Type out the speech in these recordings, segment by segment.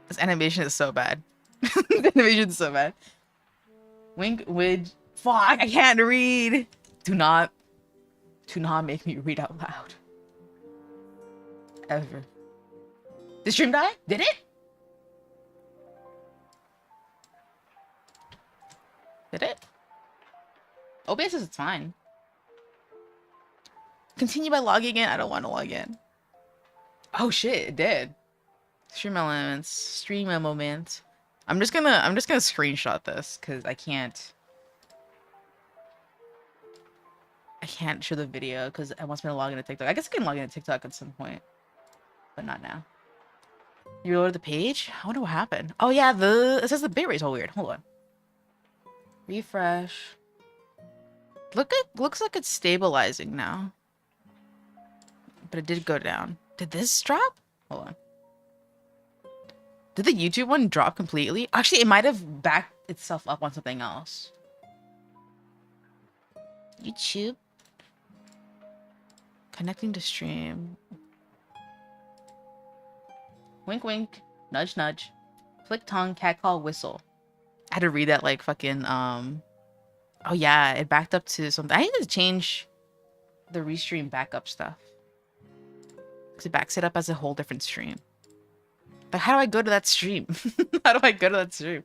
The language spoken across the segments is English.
This animation is so bad. The animation is so bad. Wink, widge. Fuck, I can't read. Do not make me read out loud. Ever. Did stream die? Did it? Did it? OBS says it's fine. Continue by logging in. I don't want to log in. Oh shit, it did. Stream elements. Stream moments. I'm just gonna screenshot this because I can't show the video because I want me to log into TikTok. I guess I can log into TikTok at some point, but not now. You reloaded the page? I wonder what happened. Oh yeah, it says the bitrate's all weird. Hold on. Refresh. Looks like it's stabilizing now. But it did go down. Did this drop? Hold on. Did the YouTube one drop completely? Actually, it might have backed itself up on something else. YouTube. Connecting to stream. Wink wink. Nudge nudge. Flick tongue, cat call, whistle. I had to read that like fucking oh yeah, it backed up to something. I need to change the restream backup stuff. Because it backs it up as a whole different stream. But how do I go to that stream? How do I go to that stream?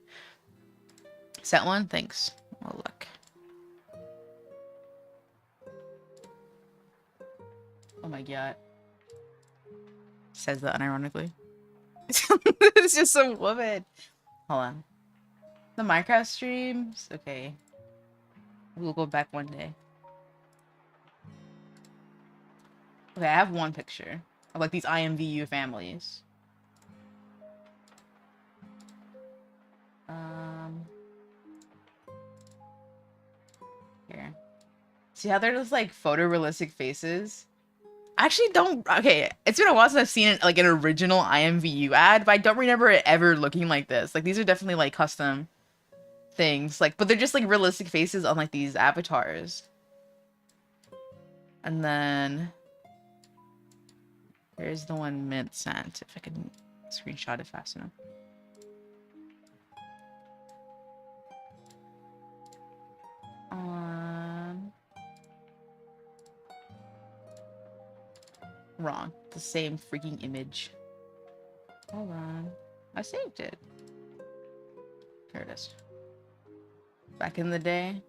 Set one? Thanks. Oh, look. Oh my god. Says that unironically. It's just some woman. Hold on. The Minecraft streams? Okay. We'll go back one day. Okay, I have one picture of like these IMVU families. Here. See how they're just like photorealistic faces? I actually don't. Okay, it's been a while since I've seen like an original IMVU ad, but I don't remember it ever looking like this. Like these are definitely like custom things, like, but they're just like realistic faces on like these avatars. And then here's the one Mint sent. If I can screenshot it fast enough. Wrong. The same freaking image. Hold on. I saved it. Here it is. Back in the day.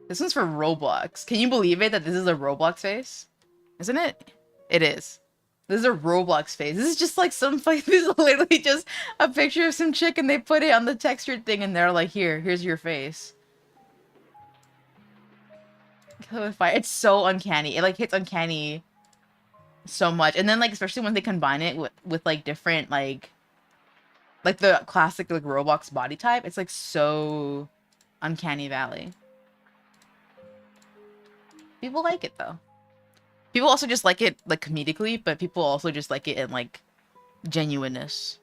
This one's for Roblox. Can you believe it that this is a Roblox face? Isn't it? It is. This is a Roblox face. This is just like some fight. This is literally just a picture of some chick and they put it on the textured thing and they're like, here's your face. It's so uncanny. It like hits uncanny so much. And then like especially when they combine it with like different like the classic like Roblox body type, it's like so uncanny valley. People like it though. People also just like it like comedically, but people also just like it in like genuineness.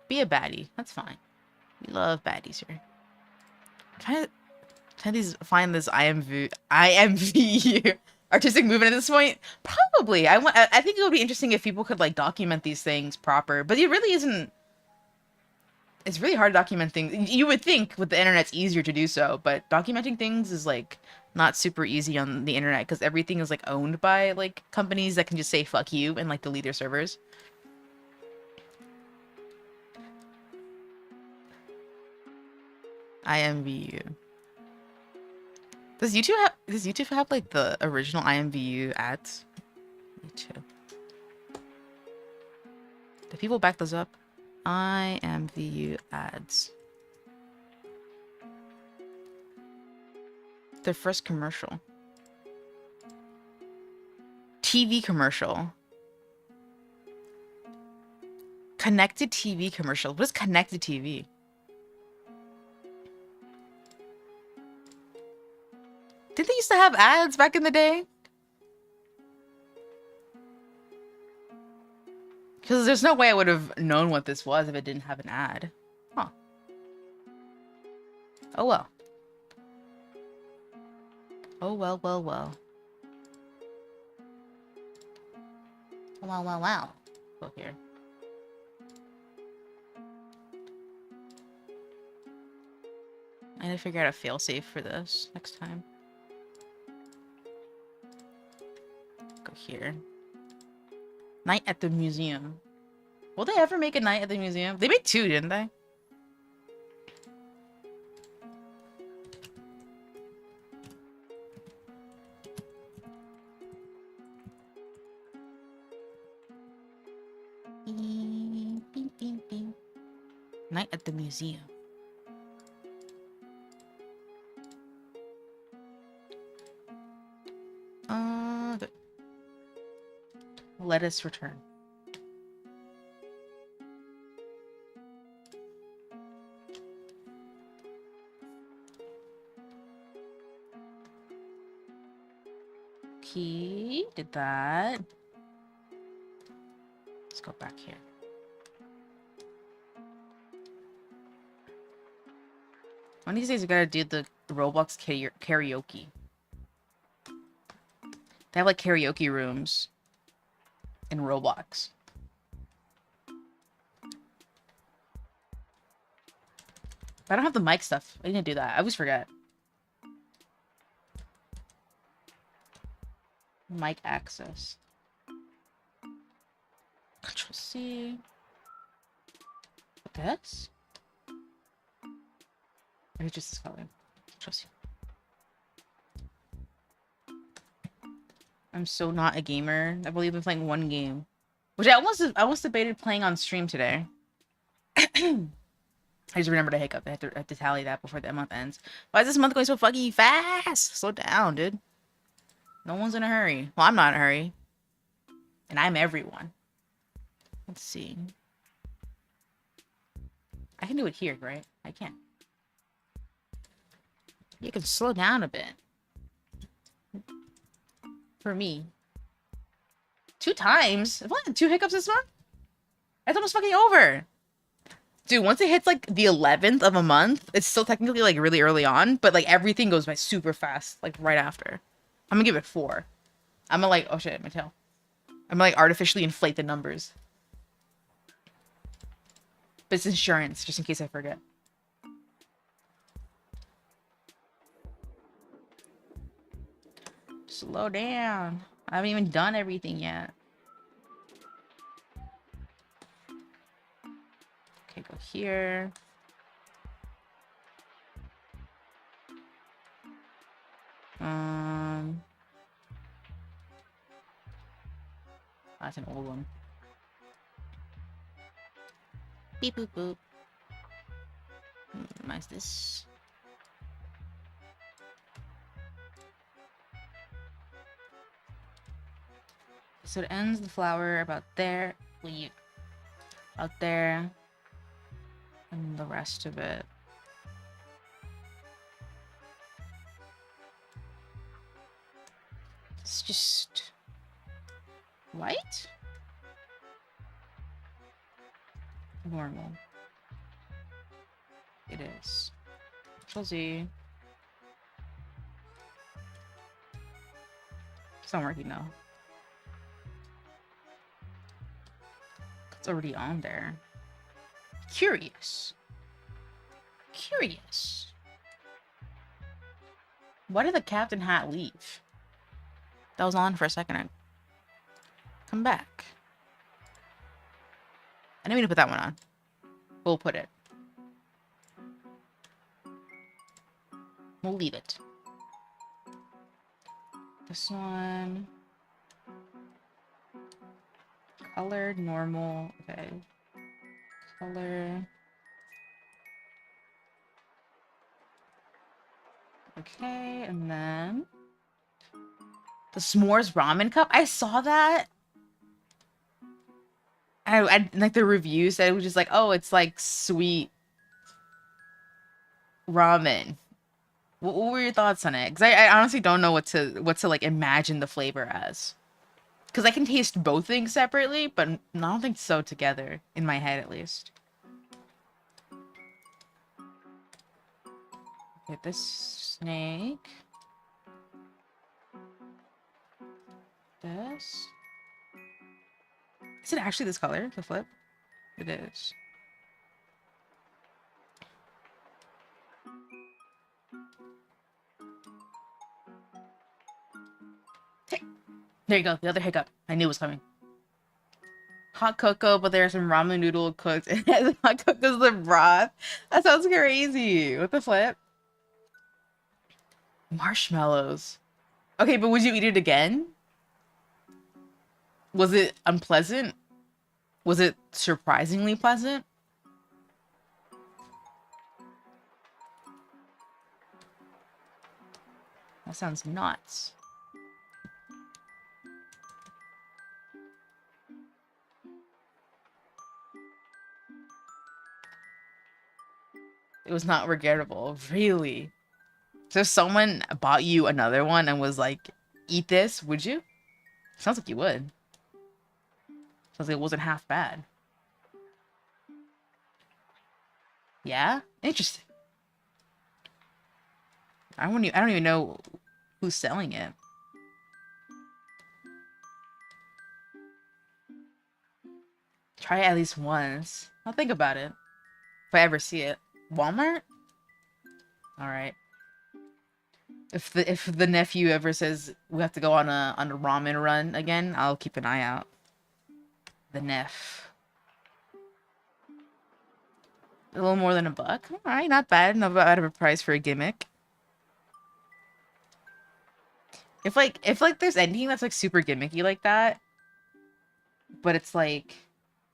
Be a baddie. That's fine. We love baddies here. Trying to find this IMV artistic movement at this point. Probably. I think it would be interesting if people could like document these things proper, but it really isn't. It's really hard to document things. You would think with the internet it's easier to do so, but documenting things is like not super easy on the internet because everything is like owned by like companies that can just say fuck you and like delete their servers. IMVU. Does YouTube have like the original IMVU ads? YouTube. Do people back those up? IMVU ads. Their first commercial. TV commercial. Connected TV commercial. What is connected TV? Didn't they used to have ads back in the day? Because there's no way I would have known what this was if it didn't have an ad. Huh. Oh well. Oh well, well. Wow, wow, wow. Go here. I need to figure out a failsafe for this next time. Go here. Night at the museum. Will they ever make a night at the museum? They made 2, didn't they? Beep, beep, beep. Night at the museum. Let us return. Okay, did that. Let's go back here. One of these days, I gotta do the Roblox karaoke. They have like karaoke rooms in Roblox. But I don't have the mic stuff. I didn't do that. I always forget. Mic access. Control C. This? Or it's just this color. Control C. I'm so not a gamer. I've only been playing one game. Which I almost debated playing on stream today. I just remembered a hiccup. I have to tally that before the month ends. Why is this month going so fucking fast? Slow down, dude. No one's in a hurry. Well, I'm not in a hurry. And I'm everyone. Let's see. I can do it here, right? I can. You can slow down a bit. For me. 2 times? I've only had 2 hiccups this month? It's almost fucking over. Dude, once it hits like the 11th of a month, it's still technically like really early on, but like everything goes by super fast, like right after. I'm gonna give it 4. I'm gonna like, oh shit, my tail. I'm gonna like artificially inflate the numbers. But it's insurance, just in case I forget. Slow down. I haven't even done everything yet. Okay, go here. That's an old one. Beep boop boop. Minimize this. So it ends the flower about there. Leave. Out there. And the rest of it. It's just white? Normal. It is. Control Z. It's not working though. It's already on there. Curious. Curious. Why did the captain hat leave? That was on for a second. Come back. I didn't mean to put that one on. We'll put it. We'll leave it. This one. Color, normal. Okay. Color. Okay, and then the s'mores ramen cup. I saw that. I like the review said it was just like, oh, it's like sweet ramen. What were your thoughts on it? Because I honestly don't know what to like imagine the flavor as. Because I can taste both things separately, but I don't think so together in my head at least. Get this snake. This. Is it actually this color, the flip? It is. Hey, there you go. The other hiccup. I knew it was coming. Hot cocoa, but there's some ramen noodle cooked. And hot cocoa's the broth. That sounds crazy. What the flip? Marshmallows. Okay, but would you eat it again? Was it unpleasant? Was it surprisingly pleasant? That sounds nuts. It was not regrettable. Really? So if someone bought you another one and was like, eat this, would you? Sounds like you would. Sounds like it wasn't half bad. Yeah? Interesting. I don't even know who's selling it. Try it at least once. I'll think about it. If I ever see it. Walmart? Alright. If the nephew ever says we have to go on a ramen run again, I'll keep an eye out. The Neff. A little more than $1. Alright, not bad. Not bad of a price for a gimmick. If there's anything that's like super gimmicky like that, but it's like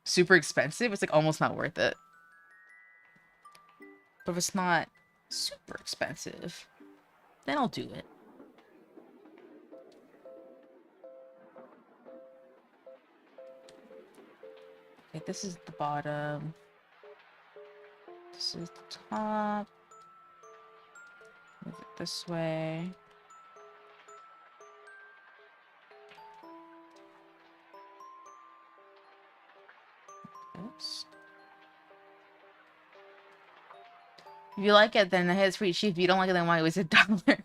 super expensive, it's like almost not worth it. But if it's not super expensive, then I'll do it. Okay, this is the bottom. This is the top. Move it this way. This. If you like it, then it's free cheap. If you don't like it, then why waste $1?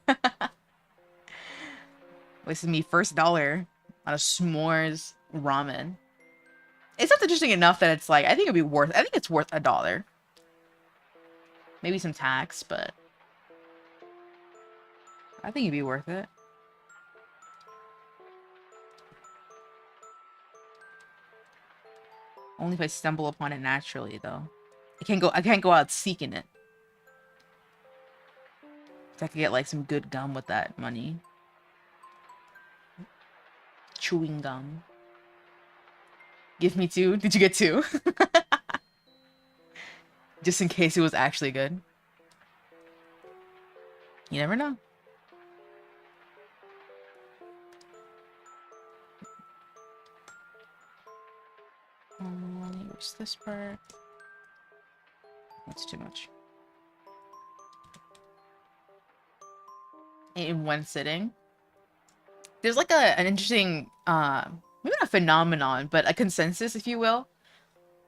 Wasted me first dollar on a s'mores ramen. It's not interesting enough that it's like, I think it's worth $1. Maybe some tax, but I think it'd be worth it. Only if I stumble upon it naturally, though. I can't go out seeking it. I could get like some good gum with that money. Chewing gum. Give me 2. Did you get 2? Just in case it was actually good. You never know. Let me erase this part. That's too much. In one sitting. There's like an interesting, maybe not a phenomenon, but a consensus, if you will,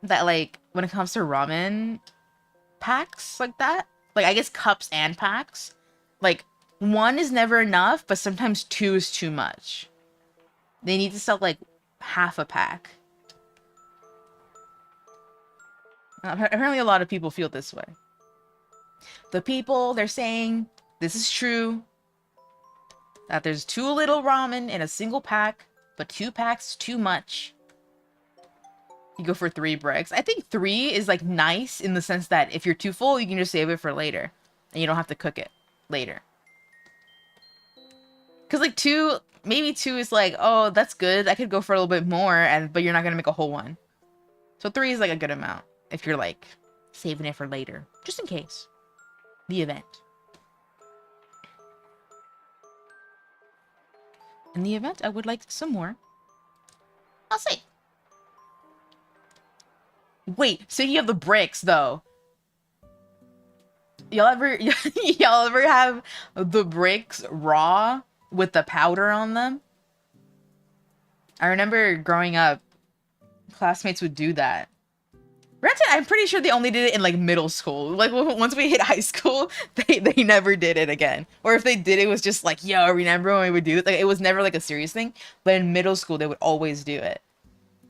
that like when it comes to ramen packs like that, like I guess cups and packs, like 1 is never enough, but sometimes 2 is too much. They need to sell like half a pack. Apparently a lot of people feel this way. The people, they're saying this is true. That there's too little ramen in a single pack, but 2 packs too much. You go for 3 bricks. I think 3 is like nice in the sense that if you're too full, you can just save it for later. And you don't have to cook it later. Because like 2, maybe 2 is like, oh, that's good. I could go for a little bit more, but you're not going to make a whole one. So 3 is like a good amount if you're like saving it for later. Just in case. The event. In the event, I would like some more. I'll see. Wait, so you have the bricks, though. Y'all ever have the bricks raw with the powder on them? I remember growing up, classmates would do that. Granted, I'm pretty sure they only did it in like middle school. Like once we hit high school, they never did it again. Or if they did, it was just like, yo, remember when we would do it? Like it was never like a serious thing. But in middle school, they would always do it.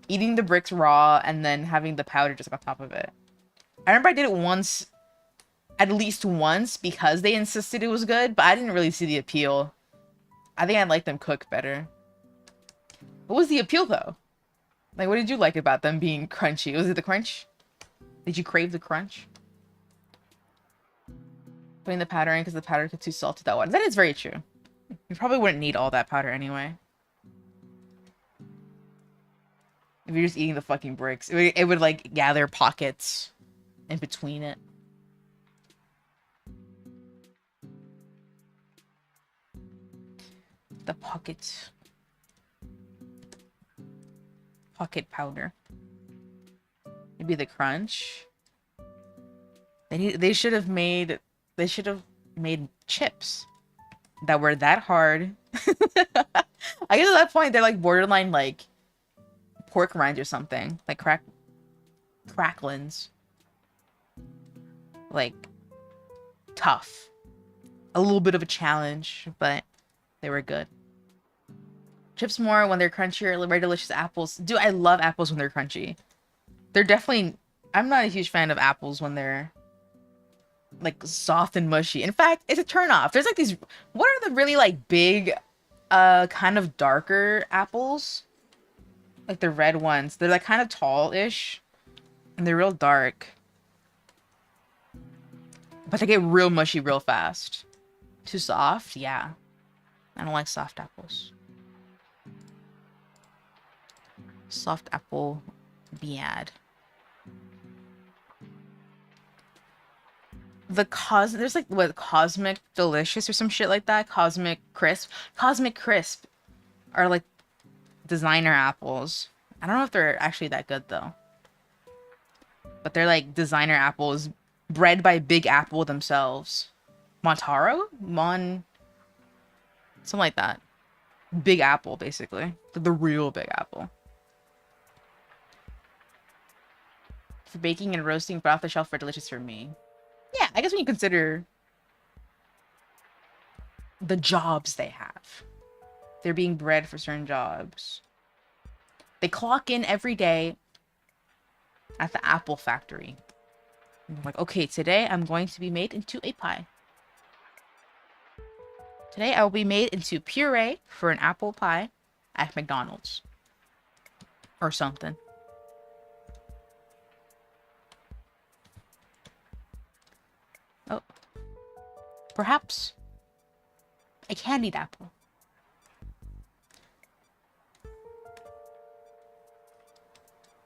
eating the bricks raw and then having the powder just on top of it. I remember I did it once, at least once, because they insisted it was good, but I didn't really see the appeal. I think I'd like them cooked better. What was the appeal though? Like, what did you like about them being crunchy? Was it the crunch? Did you crave the crunch? Putting the powder in because the powder gets too salty that one. That is very true. You probably wouldn't need all that powder anyway. If you're just eating the fucking bricks. It would like gather pockets in between it. The pocket powder. Maybe the crunch. They should have made chips that were that hard. I guess at that point they're like borderline like pork rinds or something. Like cracklins. Like tough. A little bit of a challenge, but they were good. Chips more when they're crunchier, very delicious apples. Dude, I love apples when they're crunchy. They're definitely... I'm not a huge fan of apples when they're like soft and mushy. In fact, it's a turn off. There's like these... What are the really like big, kind of darker apples? Like the red ones. They're like kind of tall-ish. And they're real dark. But they get real mushy real fast. Too soft? Yeah. I don't like soft apples. Soft apple bad. There's like what, Cosmic Delicious or some shit like that. Cosmic Crisp are like designer apples. I don't know if they're actually that good though. But they're like designer apples bred by Big Apple themselves. Something like that. Big Apple, basically. The real Big Apple. For baking and roasting, but off the shelf for delicious for me. Yeah, I guess when you consider the jobs they have. They're being bred for certain jobs. They clock in every day at the apple factory. And they're like, okay, today I'm going to be made into a pie. Today I will be made into puree for an apple pie at McDonald's. Or something. Oh. Perhaps a candied apple.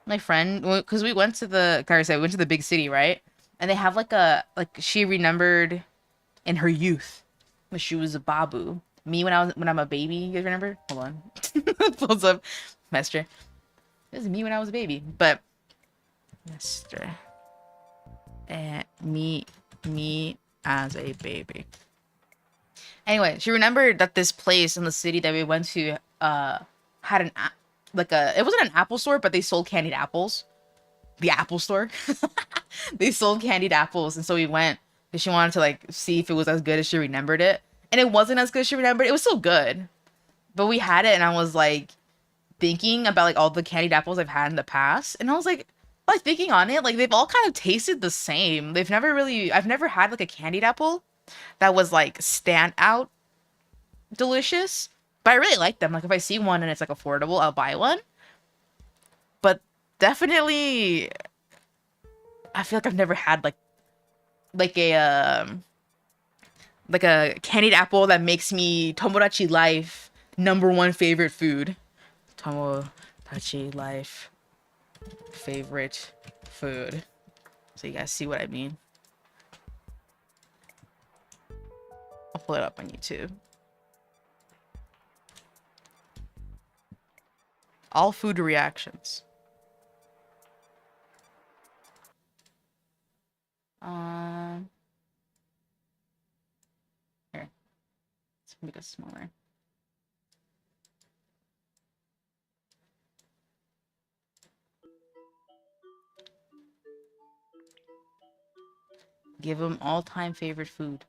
My friend, because we went to the big city, right? And they have she remembered in her youth when she was a babu. Me when I'm a baby, you guys remember? Hold on. Pulls up Master. This is me when I was a baby. But Master. Me as a baby. Anyway, she remembered that this place in the city that we went to had it wasn't an apple store, but they sold candied apples. The Apple store. They sold candied apples, and so we went because she wanted to like see if it was as good as she remembered it. And it wasn't as good as she remembered. It was still good. But we had it, and I was like thinking about like all the candied apples I've had in the past, and I was like thinking on it, like they've all kind of tasted the same. I've never had like a candied apple that was like stand out delicious. But I really like them. Like if I see one and it's like affordable, I'll buy one. But definitely I feel like I've never had like a candied apple that makes me Tomodachi Life #1 favorite food. Tomodachi Life favorite food. So you guys see what I mean. I'll pull it up on YouTube. All food reactions. Here. Let's make it smaller. Give them all-time favorite food.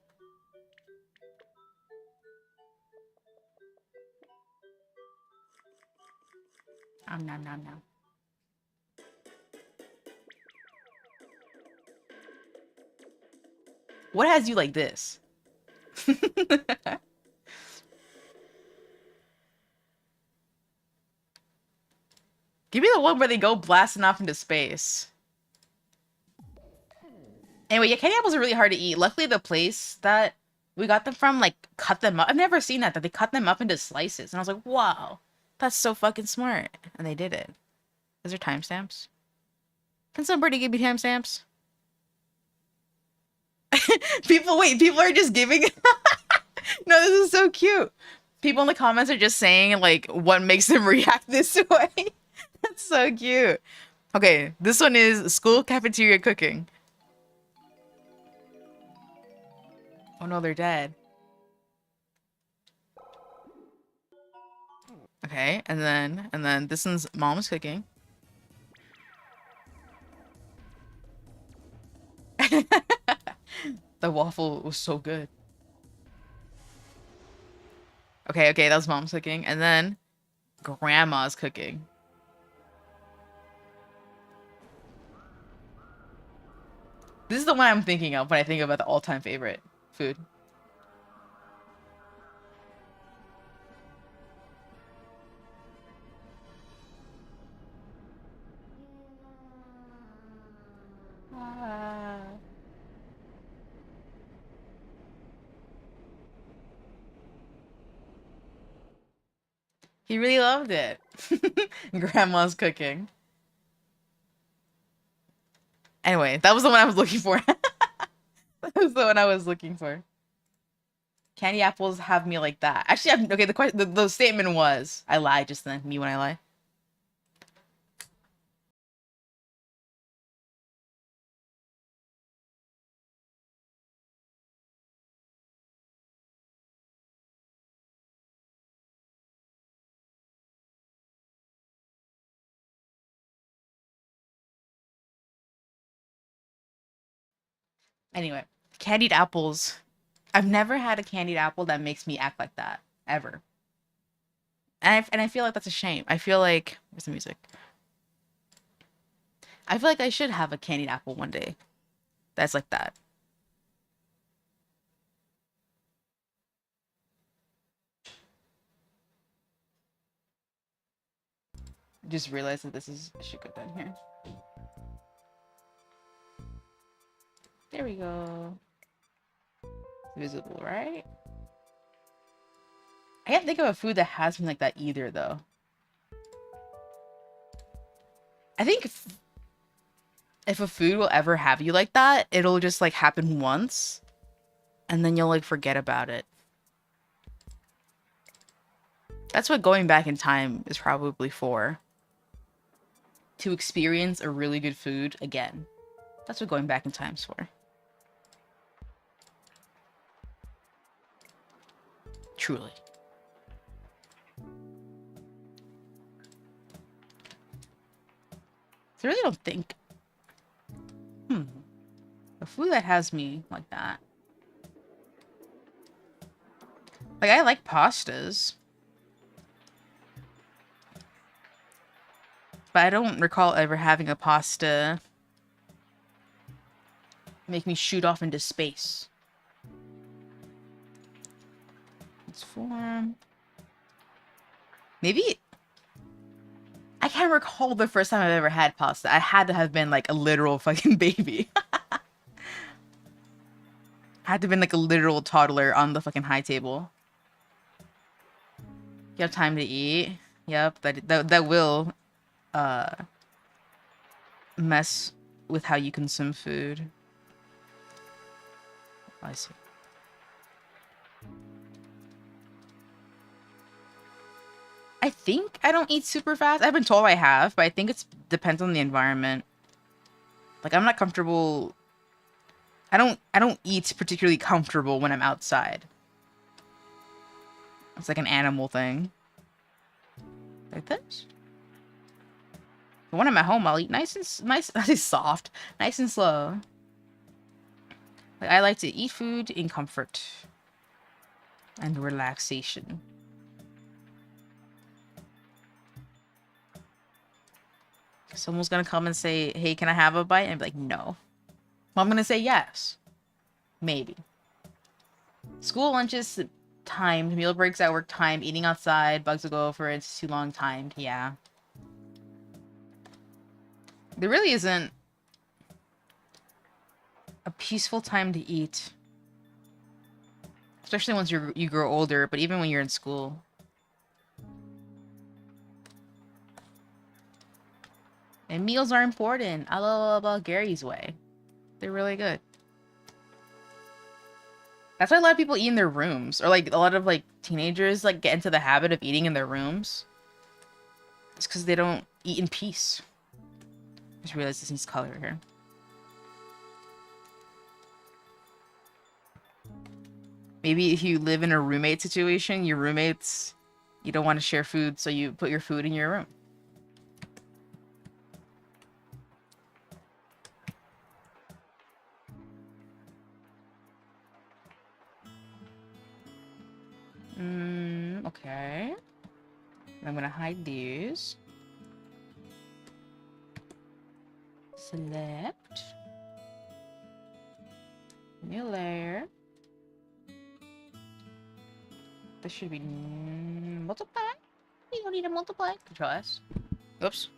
Nom nom nom nom. What has you like this? Give me the one where they go blasting off into space. Anyway, yeah, candy apples are really hard to eat. Luckily, the place that we got them from, like, cut them up. I've never seen that they cut them up into slices. And I was like, wow, that's so fucking smart. And they did it. Is there timestamps? Can somebody give me timestamps? People are just giving. No, this is so cute. People in the comments are just saying, like, what makes them react this way. That's so cute. Okay, this one is school cafeteria cooking. Oh no, they're dead. Okay, and then this one's mom's cooking. The waffle was so good. Okay, that was mom's cooking. And then grandma's cooking. This is the one I'm thinking of when I think about the all-time favorite food. He really loved it. Grandma's cooking. Anyway, that was the one I was looking for. That was the one I was looking for. Candy apples have me like that. Actually, okay, the statement was, I lied just then. Me when I lie. Anyway, candied apples. I've never had a candied apple that makes me act like that ever. And I feel like that's a shame. I feel like where's the music? I feel like I should have a candied apple one day. That's like that. Just realized that this is I should go down here. There we go. Visible, right? I can't think of a food that has me like that either, though. I think if a food will ever have you like that, it'll just like happen once, and then you'll like forget about it. That's what going back in time is probably for. To experience a really good food again. That's what going back in time's for. Truly. I really don't think. A food that has me like that. Like, I like pastas. But I don't recall ever having a pasta make me shoot off into space. Let's form. Maybe. I can't recall the first time I've ever had pasta. I had to have been like a literal fucking baby. I had to have been like a literal toddler on the fucking high table. You have time to eat. Yep, that will mess with how you consume food. I see. I think I don't eat super fast. I've been told I have, but I think it depends on the environment. Like, I'm not comfortable. I don't eat particularly comfortable when I'm outside. It's like an animal thing. Like this. But when I'm at home, I'll eat nice, soft, nice and slow. Like, I like to eat food in comfort and relaxation. Someone's gonna come and say, hey, can I have a bite? And I'd be like, no. Well, I'm gonna say yes. Maybe. School lunches timed, meal breaks at work timed, eating outside, bugs will go over, it's too long timed. Yeah. There really isn't a peaceful time to eat. Especially once you grow older, but even when you're in school. And meals are important. I love Gary's way. They're really good. That's why a lot of people eat in their rooms. Or like a lot of like teenagers like get into the habit of eating in their rooms. It's because they don't eat in peace. Just realized this needs color here. Maybe if you live in a roommate situation, your roommates, you don't want to share food, so you put your food in your room. Okay. I'm gonna hide these. Select. New layer. This should be multiply. You don't need to multiply. Control S. Oops.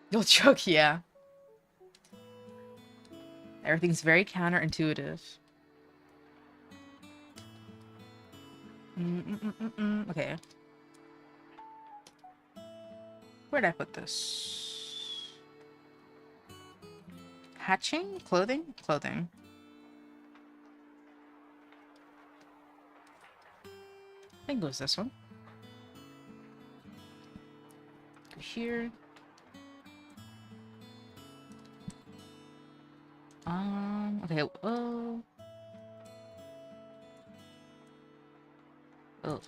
You'll choke, yeah. Everything's very counterintuitive. Okay. Where'd I put this? Hatching? Clothing? Clothing. I think it was this one. Go here. Okay, oh. Oh.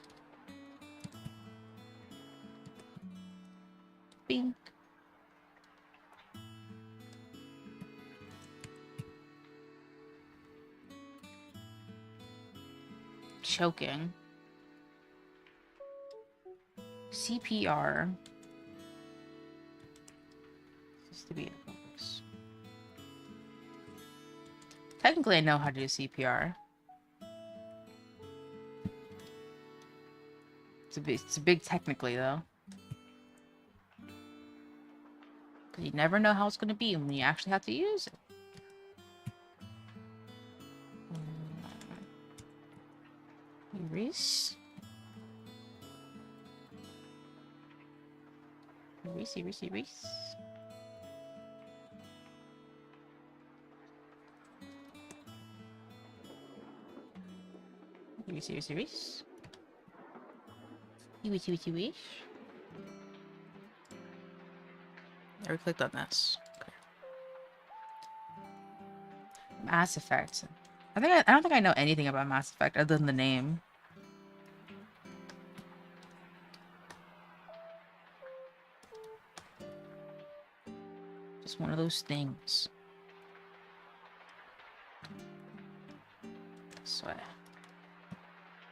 Bink. Choking. CPR. Just to be a focus. Technically, I know how to do CPR. It's a big technically, though. Because you never know how it's going to be when you actually have to use it. Erase. Erase, erase, erase. Erase, erase, erase. Erase, erase, erase. I already clicked on this. Okay. Mass Effect. I don't think I know anything about Mass Effect other than the name. Just one of those things. This way.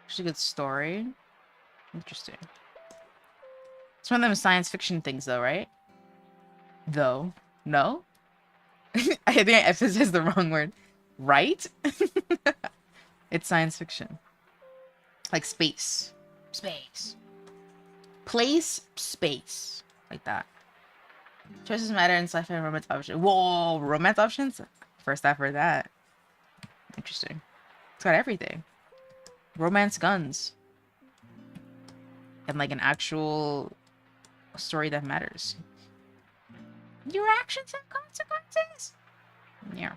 Actually, good story. Interesting. It's one of them science fiction things, though, right? Though. No? I think I emphasized the wrong word. Right? It's science fiction. Like space. Space. Place, space. Like that. Choices matter in sci-fi and romance options. Whoa! Romance options? First I've heard that. Interesting. It's got everything. Romance guns. And like an actual story that matters. Your actions have consequences. Yeah.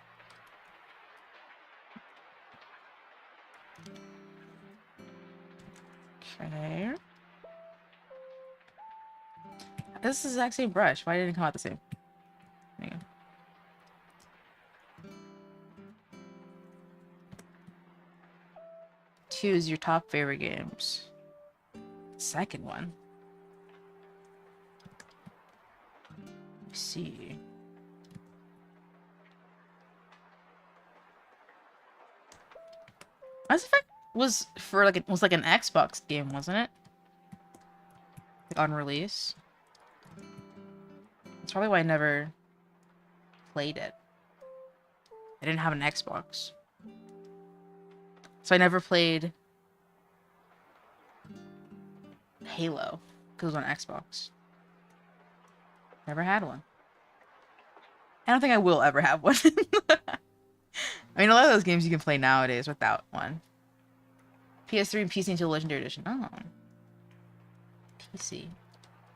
Okay. This is the exact same brush. Why didn't it come out the same? There you go. Choose your top favorite games. Second one. Let's see. Mass Effect was for like was like an Xbox game, wasn't it? Like on release. That's probably why I never played it. I didn't have an Xbox. So I never played Halo because it was on Xbox. Never had one. I don't think I will ever have one. I mean, a lot of those games you can play nowadays without one. PS3 and PC until Legendary Edition. Oh. PC.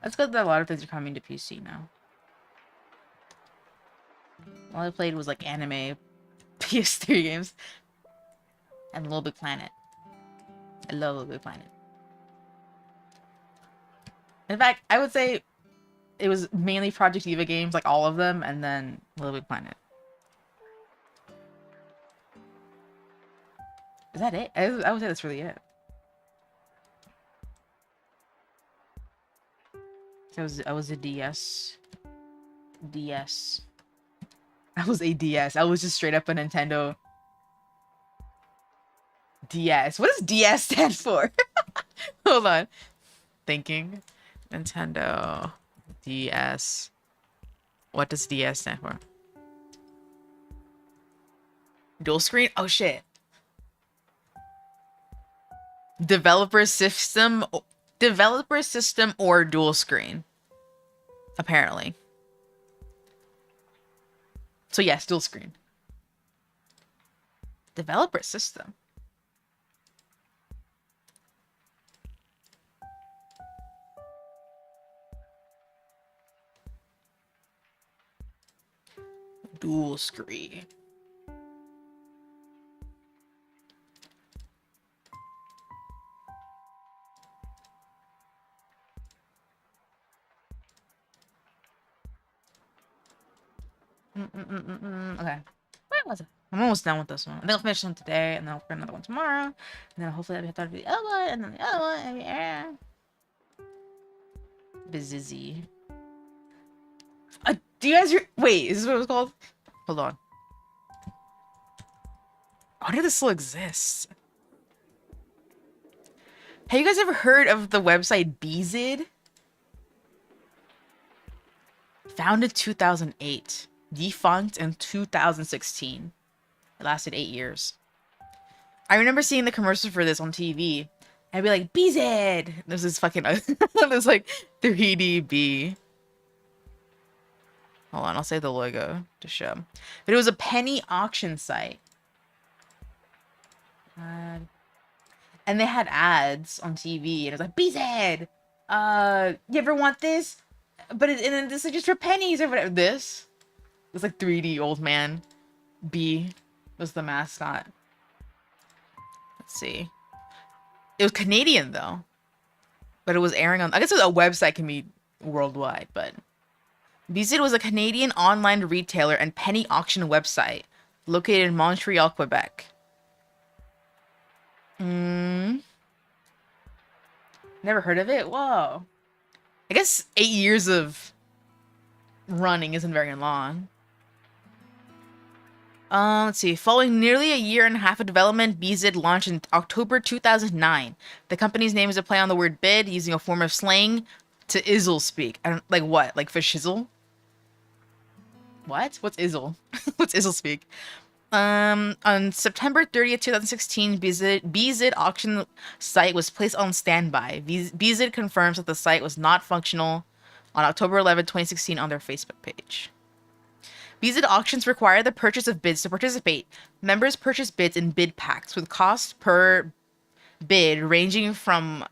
That's good that a lot of things are coming to PC now. All I played was like anime PS3 games. And Little Big Planet. I love Little Big Planet. In fact, I would say it was mainly Project Eva games, like all of them, and then Little Big Planet. Is that it? I would say that's really it. I was a DS. DS. I was a DS. I was just straight up a Nintendo DS. What does DS stand for? Hold on. Thinking. Nintendo DS. What does DS stand for? Dual screen? Oh shit. Developer system or dual screen. Apparently. So yes, dual screen. Developer system. Dual screen. Okay. Where was it? I'm almost done with this one. I think I'll finish one today, and then I'll print another one tomorrow. And then hopefully I'll be able to do the other one, and then the other one, and yeah. Bizizzy. Do you guys wait, is this what it was called? Hold on. Why did this still exist? Have you guys ever heard of the website BZID? Founded 2008. Defunct in 2016. It lasted 8 years. I remember seeing the commercial for this on TV. I'd be like, BZID! There's this fucking... there's like 3DB. Hold on, I'll say the logo to show. But it was a penny auction site. And they had ads on TV, and it was like, BZ! You ever want this? But this is just for pennies or whatever. This? It's like 3D old man. B was the mascot. Let's see. It was Canadian, though. But it was airing on... I guess a website can be worldwide, but... BZ was a Canadian online retailer and penny auction website located in Montreal, Quebec. Never heard of it? Whoa. I guess 8 years of running isn't very long. Let's see. Following nearly a year and a half of development, BZID launched in October 2009. The company's name is a play on the word bid, using a form of slang to izzle speak. I don't like what? Like for shizzle? What? What's izzle? What's izzle speak? On September 30th, 2016, BZID auction site was placed on standby. BZID confirms that the site was not functional on October 11, 2016 on their Facebook page. BZID auctions require the purchase of bids to participate. Members purchase bids in bid packs with cost per bid ranging from...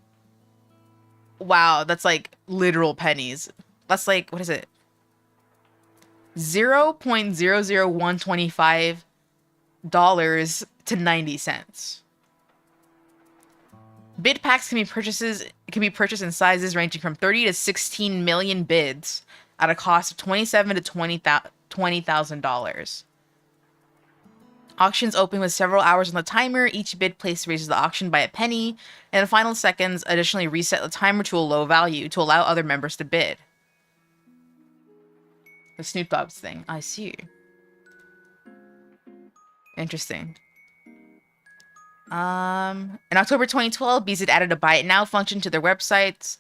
Wow, that's like literal pennies. That's like, what is it? 0.00125 dollars to 90 cents. Bid packs can be purchased in sizes ranging from 30 to 16 million bids at a cost of $27,000 to $20,000. Auctions open with several hours on the timer. Each bid placed raises the auction by a penny, and the final seconds additionally reset the timer to a low value to allow other members to bid. The Snoop Dogg's thing. I see. Interesting. In October 2012, BZ added a buy it now function to their websites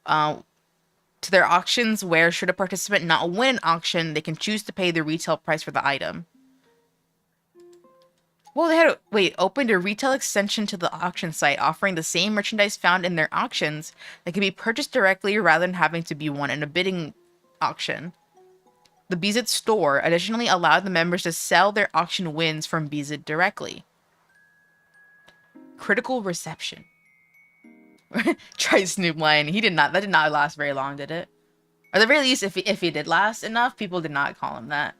to to their auctions where should a participant not win an auction, they can choose to pay the retail price for the item. Well, they had opened a retail extension to the auction site, offering the same merchandise found in their auctions that can be purchased directly rather than having to be won in a bidding auction. The Beezit store additionally allowed the members to sell their auction wins from Beezit directly. Critical reception. Try Snoop line. That did not last very long, did it? Or at the very least, if he did last enough, people did not call him that.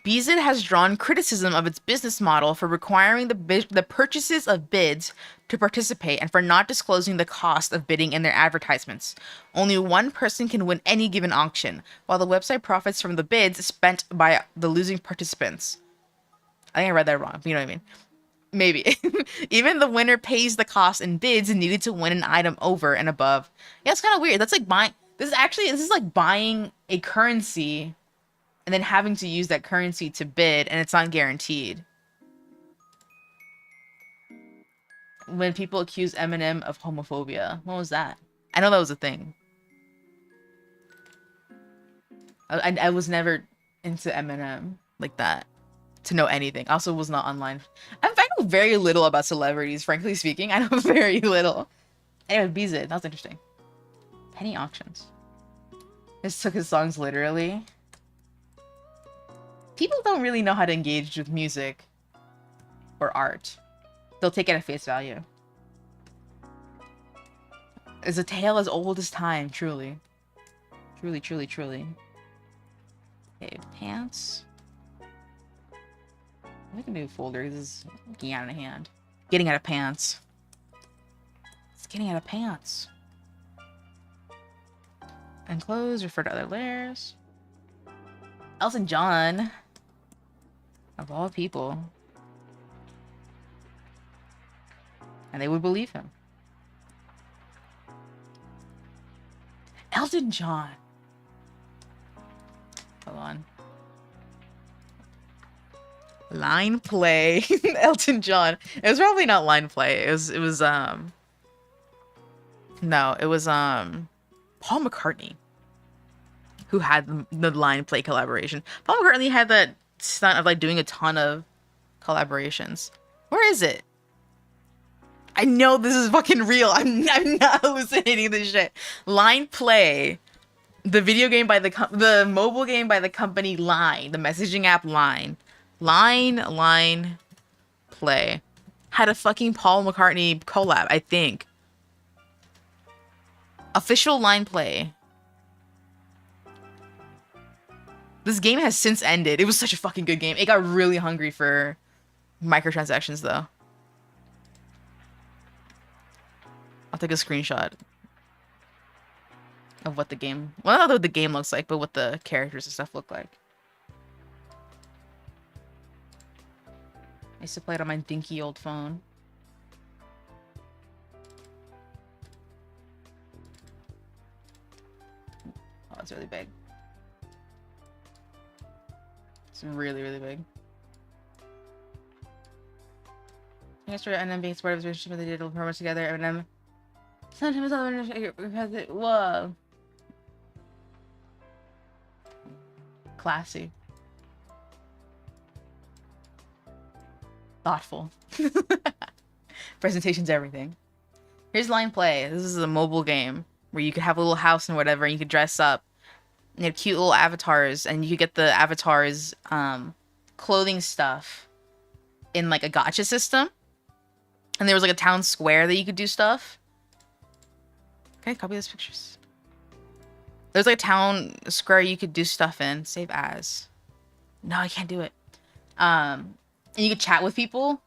Beezit has drawn criticism of its business model for requiring the purchases of bids to participate and for not disclosing the cost of bidding in their advertisements. Only one person can win any given auction, while the website profits from the bids spent by the losing participants. I think I read that wrong, but you know what I mean. Maybe. Even the winner pays the cost in bids needed to win an item over and above. Yeah, it's kind of weird. That's like buying... This is like buying a currency and then having to use that currency to bid, and it's not guaranteed. When people accuse Eminem of homophobia. What was that? I know that was a thing. I was never into Eminem like that. To know anything. I also was not online. I know very little about celebrities, frankly speaking. I know very little. Anyway, Beezit. That was interesting. Penny auctions. This took his songs literally. People don't really know how to engage with music or art. They'll take it at face value. It's a tale as old as time, truly. Truly, truly, truly. Okay, pants. We can do a folder. This is getting out of hand. Getting out of pants. It's getting out of pants. And clothes, refer to other layers. Elton John. Of all people. And they would believe him. Elton John. Hold on. Line play. Elton John. It was probably not line play. It was no, it was Paul McCartney who had the line play collaboration. Paul McCartney had that stunt of like doing a ton of collaborations. Where is it? I know this is fucking real. I'm not hallucinating this shit. Line play. The video game by the mobile game by the company Line, the messaging app Line. Line play had a fucking Paul McCartney collab, I think. Official Line play. This game has since ended. It was such a fucking good game. It got really hungry for microtransactions though. I'll take a screenshot of what the game, well, not what the game looks like, but what the characters and stuff look like. I used to play it on my dinky old phone. Oh, it's really big. It's really, really big. Thanks for Eminem being supportive of his relationship with the digital promo together. Eminem. Sometimes other whoa. Classy. Thoughtful. Presentation's everything. Here's Line Play. This is a mobile game where you could have a little house and whatever, and you could dress up. And you have cute little avatars, and you could get the avatars clothing stuff in like a gacha system. And there was like a town square that you could do stuff. Okay, copy those pictures. There's like a town square you could do stuff in. Save as. No, I can't do it. And you could chat with people.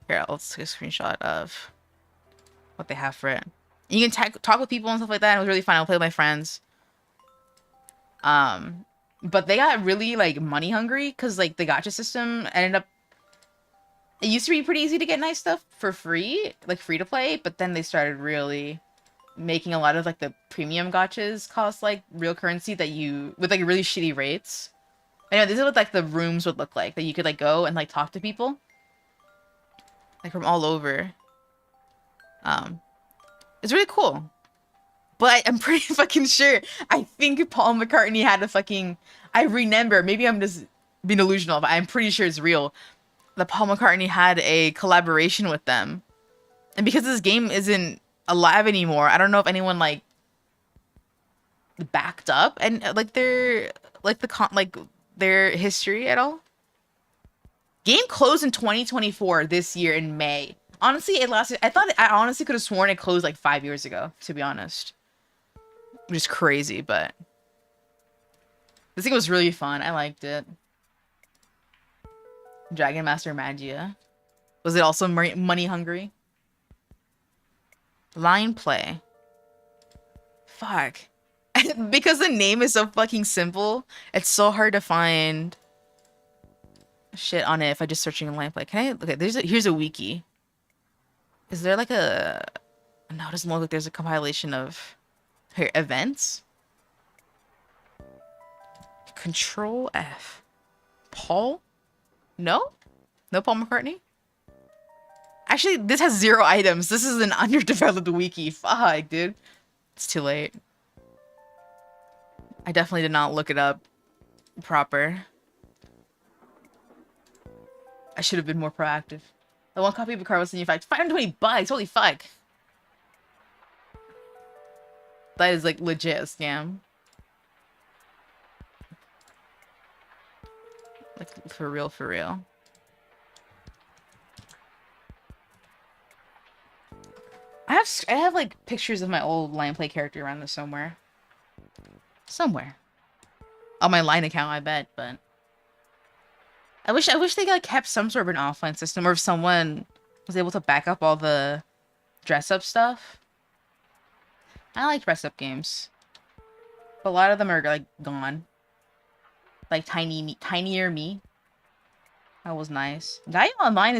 Here, let's take a screenshot of what they have for it. And you can talk with people and stuff like that. It was really fun. I'll play with my friends. But they got really like money hungry because like the gacha system ended up. It used to be pretty easy to get nice stuff for free, like free to play. But then they started really making a lot of like the premium gachas cost like real currency that you with like really shitty rates. I know this is what like the rooms would look like that you could like go and like talk to people like from all over. It's really cool. But I'm pretty fucking sure. I think Paul McCartney had a fucking. I remember. Maybe I'm just being delusional, but I'm pretty sure it's real. That Paul McCartney had a collaboration with them, and because this game isn't alive anymore, I don't know if anyone like backed up and like their like the con like their history at all. Game closed in 2024 this year in May. Honestly, it lasted. I honestly could have sworn it closed like 5 years ago. To be honest, which is crazy, but this thing was really fun. I liked it. Dragon Master Magia. Was it also money hungry? Line play. Fuck. Because the name is so fucking simple, it's so hard to find shit on it if I just searching in line play. Can I? Okay, here's a wiki. Is there like a? No, it doesn't look like there's a compilation of here events. Control F. Paul? No? No Paul McCartney? Actually, this has 0 items. This is an underdeveloped wiki. Fuck, dude. It's too late. I definitely did not look it up proper. I should have been more proactive. The one copy of the card was in fact $520. Holy fuck. That is like legit a scam. Like for real, for real. I have like pictures of my old line play character around this somewhere. Somewhere. On my line account, I bet, but I wish they like kept some sort of an offline system, or if someone was able to back up all the dress up stuff. I like dress up games, but a lot of them are like gone. Like tinier me. That was nice. Gaia Online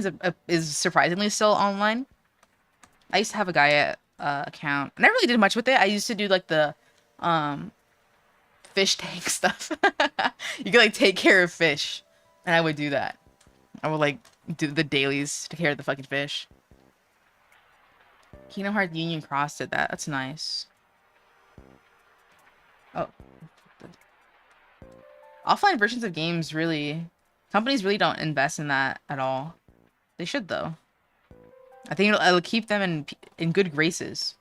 is surprisingly still online. I used to have a Gaia account. I never really did much with it. I used to do like the fish tank stuff. You could like take care of fish, and I would do that. I would like do the dailies to take care of the fucking fish. Kingdom Hearts Union Cross did that. That's nice. Oh. Offline versions of games really... Companies really don't invest in that at all. They should, though. I think it'll keep them in good graces.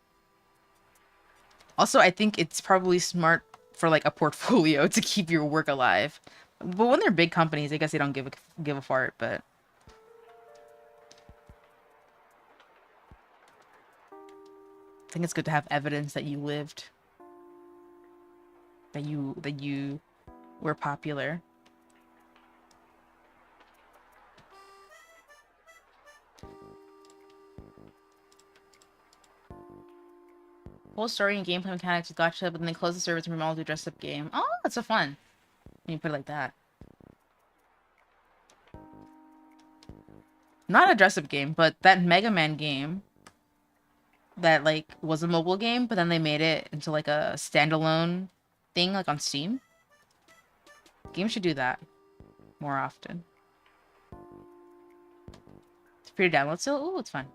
Also, I think it's probably smart for, like, a portfolio to keep your work alive. But when they're big companies, I guess they don't give a fart, but... I think it's good to have evidence that you lived. That you were popular. Whole story and gameplay mechanics with gotcha, but then they close the service and remodel to a dress-up game. Oh, that's so fun. When you put it like that. Not a dress-up game, but that Mega Man game that, like, was a mobile game, but then they made it into, like, a standalone thing, like, on Steam. Games should do that more often. It's free to download still? Ooh, it's fun.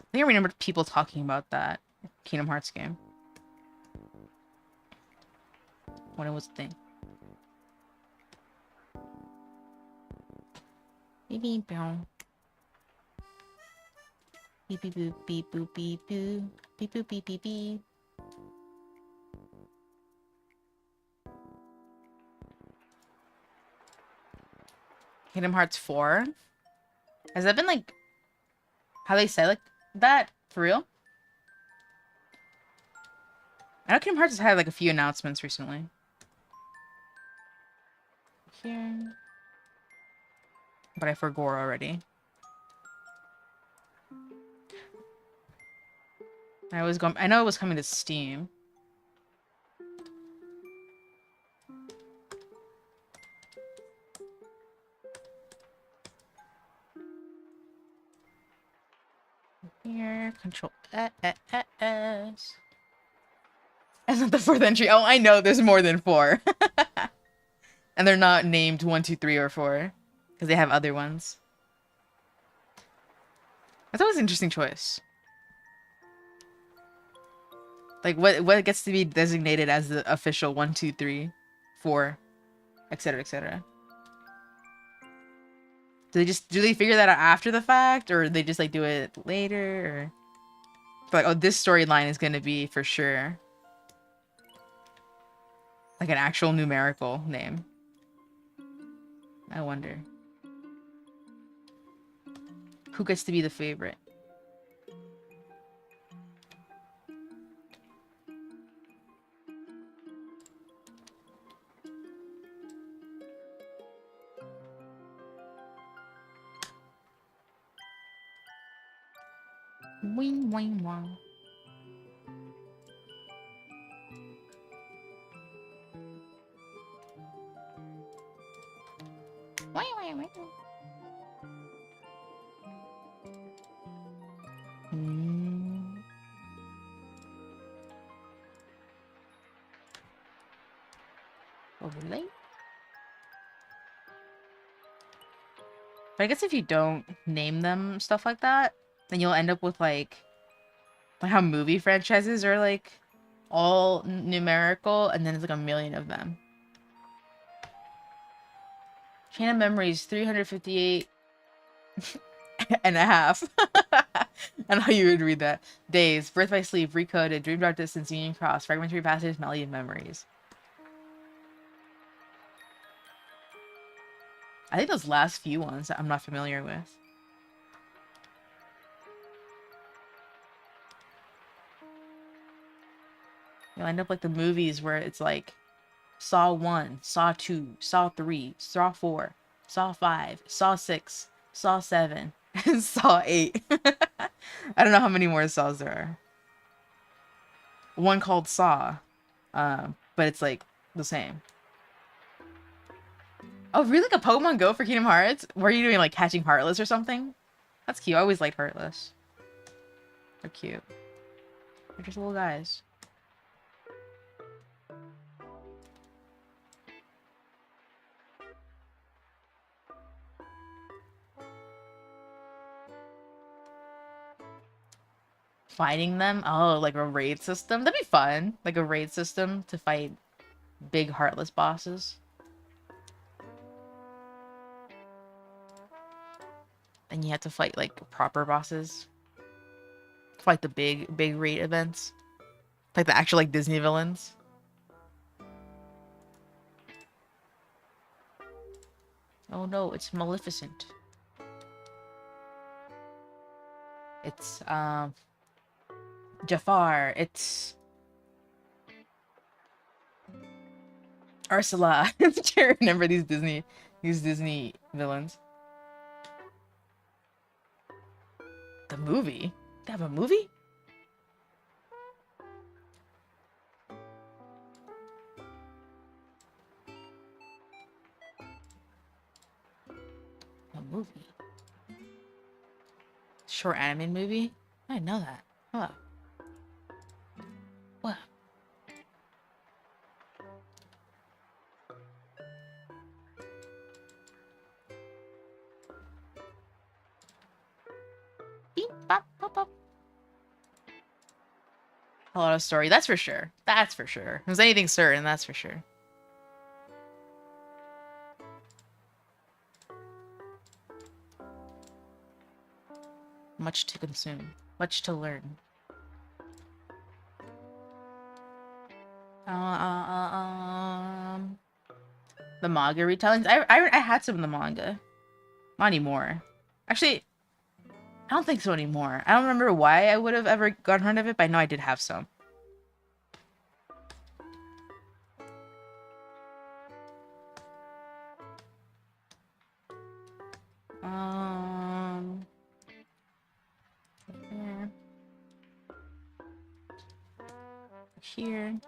I think I remember people talking about that Kingdom Hearts game when it was a thing. Beep beep boom. Beep beep boop beep boop beep boo. Beep boop beep beep beep. Kingdom Hearts 4? Has that been like how they say like that for real? I know Kingdom Hearts has had like a few announcements recently. Here. But I forgot already. I know it was coming to Steam. Here, Control S. That's not the 4th entry. Oh, I know there's more than 4. And they're not named 1, 2, 3, or 4. Because they have other ones. I thought it was an interesting choice. Like what gets to be designated as the official 1, 2, 3, 4, etc., etc. Do they figure that out after the fact, or they just like do it later? Or like, oh, this storyline is gonna be for sure like an actual numerical name. I wonder who gets to be the favorite. Wing wing wong. Wing wing wing. Overlay. But I guess if you don't name them stuff like that, then you'll end up with like how movie franchises are like all numerical, and then it's like a million of them. Chain of Memories 358 and a half. I don't know how you would read that. Days, Birth by Sleep, Recoded, Dream Dark Distance, Union Cross, Fragmentary Passage, Melody of Memories. I think those last few ones I'm not familiar with. You'll end up like the movies where it's like Saw 1, Saw 2, Saw 3, Saw 4, Saw 5, Saw 6, Saw 7, and Saw 8. I don't know how many more Saws there are. One called Saw, but it's like the same. Oh, really? Like a Pokemon Go for Kingdom Hearts? What are you doing, like catching Heartless or something? That's cute. I always liked Heartless. They're cute. They're just little guys. Fighting them? Oh, like a raid system? That'd be fun. Like a raid system to fight big Heartless bosses. And you have to fight like proper bosses. Fight the big raid events. Like the actual like Disney villains. Oh no, it's Maleficent. It's Jafar. It's Ursula. I can't remember these Disney villains. The movie? They have a movie? A movie? Short anime movie? I didn't know that. Hello. What? Beep, bop, bop, bop. A lot of story. That's for sure. That's for sure. If there's anything certain, that's for sure. Much to consume. Much to learn. The manga retellings. I had some of the manga. Not anymore. Actually, I don't think so anymore. I don't remember why I would have ever gotten rid of it, but I know I did have some. Here.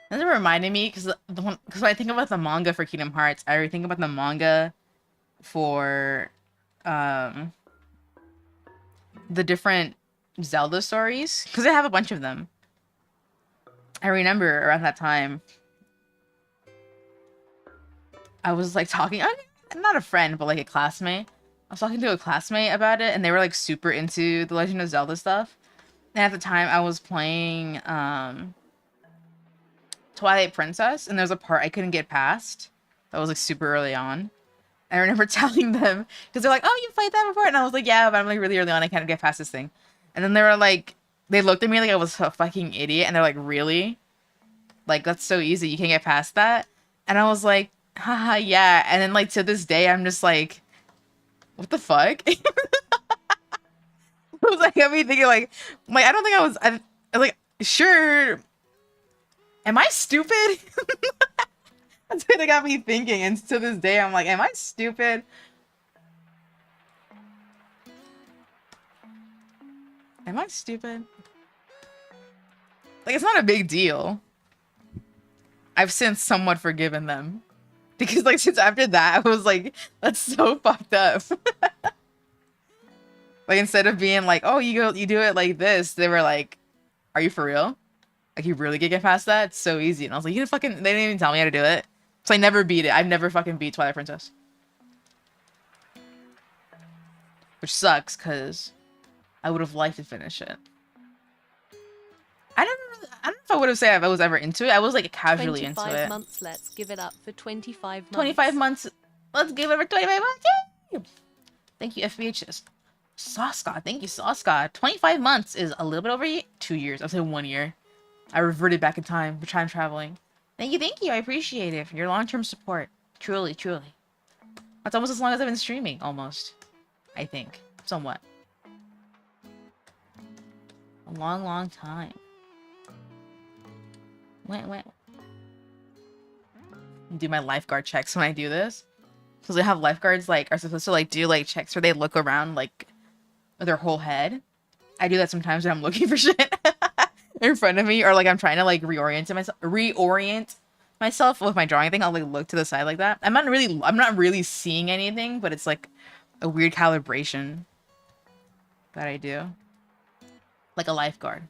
That's reminded me because when I think about the manga for Kingdom Hearts, I already think about the manga for the different Zelda stories because I have a bunch of them. I remember around that time I was like talking, not a friend, but like a classmate. I was talking to a classmate about it, and they were like super into the Legend of Zelda stuff. And at the time, I was playing Twilight Princess, and there was a part I couldn't get past. That was like super early on. I remember telling them because they're like, "Oh, you played that before?" And I was like, "Yeah, but I'm like really early on. I can't get past this thing." And then they were like, they looked at me like I was a fucking idiot, and they're like, "Really? Like that's so easy. You can't get past that?" And I was like, "Haha, yeah." And then like to this day, I'm just like, "What the fuck?" It was like got me thinking like I don't think I like sure. Am I stupid? That's what it got me thinking, and to this day, I'm like, am I stupid? Am I stupid? Like, it's not a big deal. I've since somewhat forgiven them. Because, like, since after that, I was like, that's so fucked up. Like, instead of being like, oh, you do it like this, they were like, are you for real? Like, you really get past that? It's so easy. And I was like, you didn't fucking, they didn't even tell me how to do it. So I never beat it. I've never fucking beat Twilight Princess. Which sucks, because I would have liked to finish it. I don't know if I would have said I was ever into it. I was like casually into it. 25 months, let's give it up for 25 months. 25 months. Let's give it for 25 months. Yay! Thank you, FBHS. Sauce thank you, Sauce 25 months is a little bit over 2 years. I'll say 1 year. I reverted back in time for time traveling. Thank you. I appreciate it for your long-term support. Truly. That's almost as long as I've been streaming, almost. I think. Somewhat. A long time. Wait. Do my lifeguard checks when I do this. Because they have lifeguards like are supposed to like do like checks where they look around like with their whole head. I do that sometimes when I'm looking for shit in front of me, or like I'm trying to like reorient myself with my drawing thing. I'll like look to the side like that. I'm not really seeing anything, but it's like a weird calibration that I do. Like a lifeguard.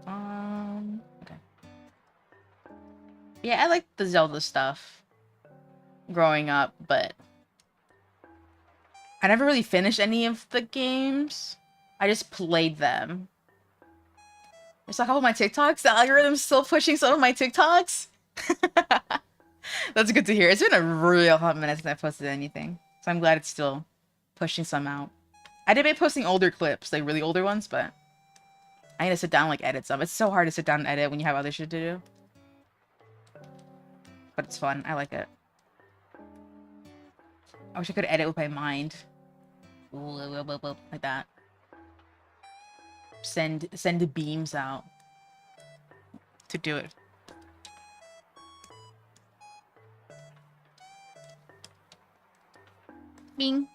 Okay. Yeah, I like the Zelda stuff growing up, but I never really finished any of the games. I just played them. There's a couple of my TikToks. The algorithm's still pushing some of my TikToks. That's good to hear. It's been a real hot minute since I posted anything. So I'm glad it's still pushing some out. I did be posting older clips, like really older ones, but I need to sit down and like edit some. It's so hard to sit down and edit when you have other shit to do. But it's fun. I like it. I wish I could edit with my mind. Like that. Send the beams out to do it. Bing.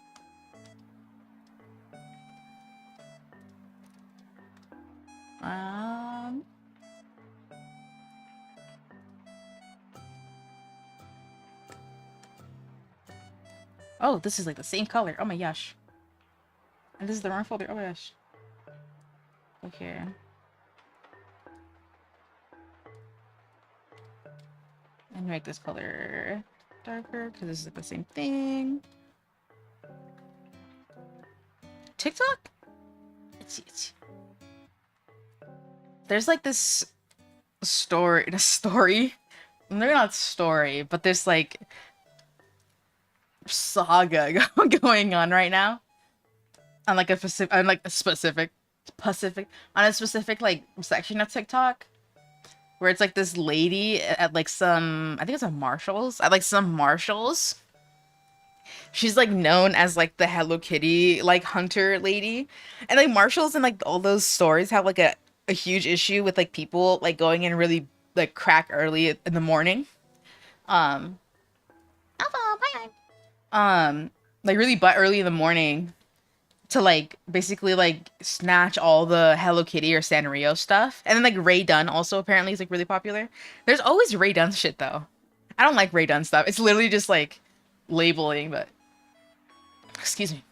Oh, this is like the same color. Oh my gosh. And this is the wrong folder. Oh my gosh. Okay. And make this color darker because this is like the same thing. TikTok? It's there's like this story. They're not story, but there's like saga going on right now on like a specific like section of TikTok where it's like this lady at like some, I think it's a Marshalls, at like some Marshalls. She's like known as like the Hello Kitty like hunter lady, and like Marshalls and like all those stores have like a huge issue with like people like going in really like crack early in the morning. Like really butt early in the morning to like basically like snatch all the Hello Kitty or Sanrio stuff. And then like Ray Dunn also apparently is like really popular. There's always Ray Dunn shit though. I don't like Ray Dunn stuff. It's literally just like labeling, but excuse me.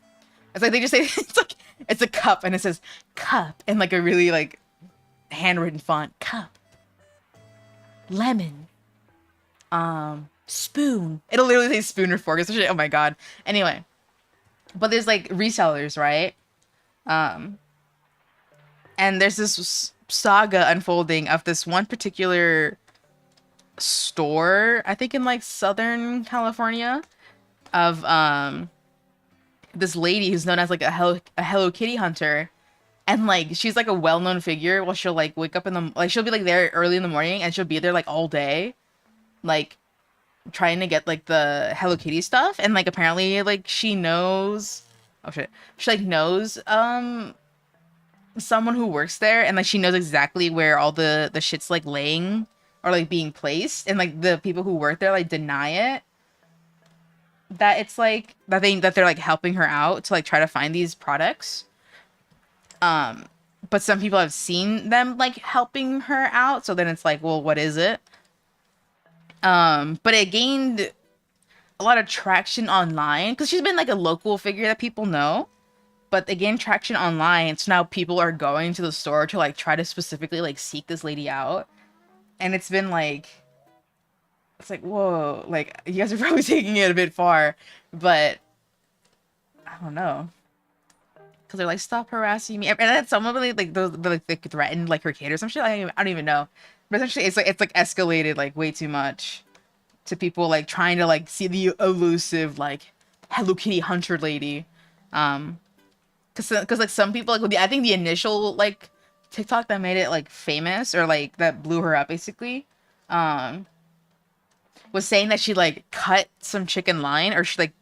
It's like they just say it's like it's a cup and it says cup in like a really like handwritten font. Cup. lemon, spoon. It'll literally say spoon or fork. Especially, oh my god. Anyway, but there's like resellers, right? Um, and there's this saga unfolding of this one particular store, I think in like Southern California, of this lady who's known as like a Hello Kitty hunter, and like she's like a well-known figure. Well, she'll like wake up in the like she'll be like there early in the morning, and she'll be there like all day, like trying to get like the Hello Kitty stuff, and like apparently like she knows, oh shit, she like knows someone who works there, and like she knows exactly where all the shit's like laying or like being placed, and like the people who work there like deny it, that it's like that they're like helping her out to like try to find these products. But some people have seen them like helping her out, so then it's like, well, what is it? But it gained a lot of traction online because she's been like a local figure that people know, but they gained traction online, so now people are going to the store to like try to specifically like seek this lady out. And it's been like, it's like, whoa, like you guys are probably taking it a bit far, but I don't know, because they're like, stop harassing me, and then some of them like they threatened like her kid or some shit. I don't even know, but essentially it's like escalated like way too much to people like trying to like see the elusive like Hello Kitty hunter lady. Because like some people like I think the initial like TikTok that made it like famous or like that blew her up basically, was saying that she like cut some chick in line, or she like,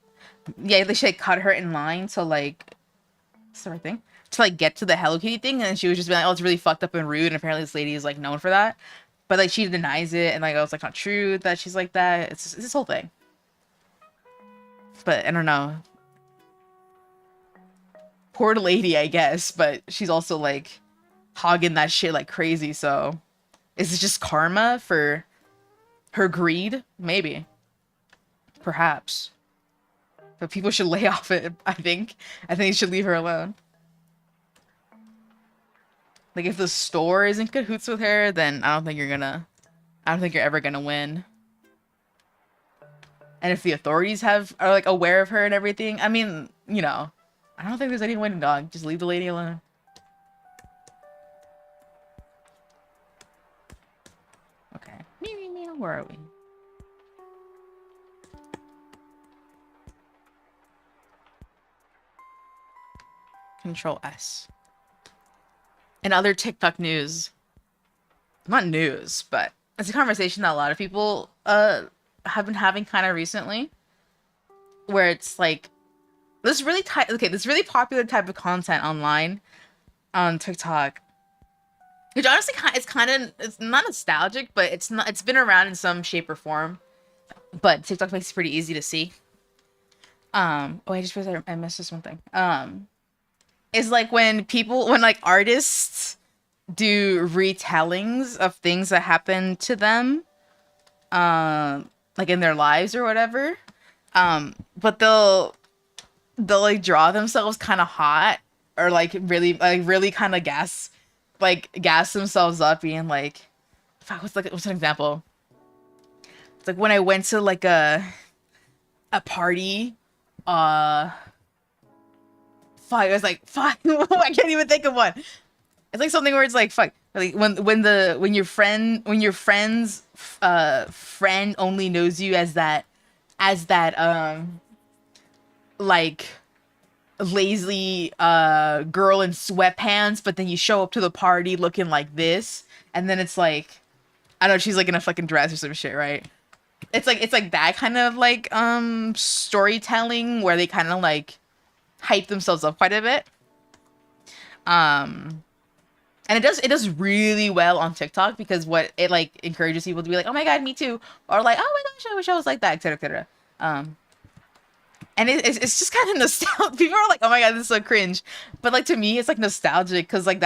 yeah, she like cut her in line to like, sort of thing, to like get to the Hello Kitty thing, and she was just like, oh, it's really fucked up and rude, and apparently this lady is like known for that, but like she denies it, and like, oh, it's like not true that she's like that. It's this whole thing, but I don't know. Poor lady, I guess, but she's also like hogging that shit like crazy. So is it just karma for her greed? Maybe, perhaps, but people should lay off it. I think you should leave her alone. Like if the store is in cahoots with her, then I don't think you're ever gonna win. And if the authorities are like aware of her and everything, I mean, you know, I don't think there's any winning, dog. Just leave the lady alone. Okay. Meow. Where are we? Control S. In other TikTok news, not news, but it's a conversation that a lot of people have been having kind of recently, where it's like this really popular type of content online on TikTok, which honestly it's not nostalgic, but it's been around in some shape or form, but TikTok makes it pretty easy to see. Oh, I just realized I missed this one thing. Is like when like artists do retellings of things that happened to them, like in their lives or whatever, but they'll like draw themselves kind of hot, or like really kind of gas themselves up, being like, fuck, what's an example? It's like when I went to like a party, fuck, it was like, fuck, I can't even think of one. It's like something where it's like, fuck, like when your friend's friend only knows you as that like lazy girl in sweatpants, but then you show up to the party looking like this, and then it's like, I don't know, she's like in a fucking dress or some shit, right? It's like that kind of like storytelling where they kind of like hype themselves up quite a bit. And it does really well on TikTok, because what it like encourages people to be like, oh my god, me too, or like, oh my gosh, I wish I was like that, etc., etc. And it's just kind of nostalgic. People are like, oh my god, this is so cringe, but like to me, it's like nostalgic, because like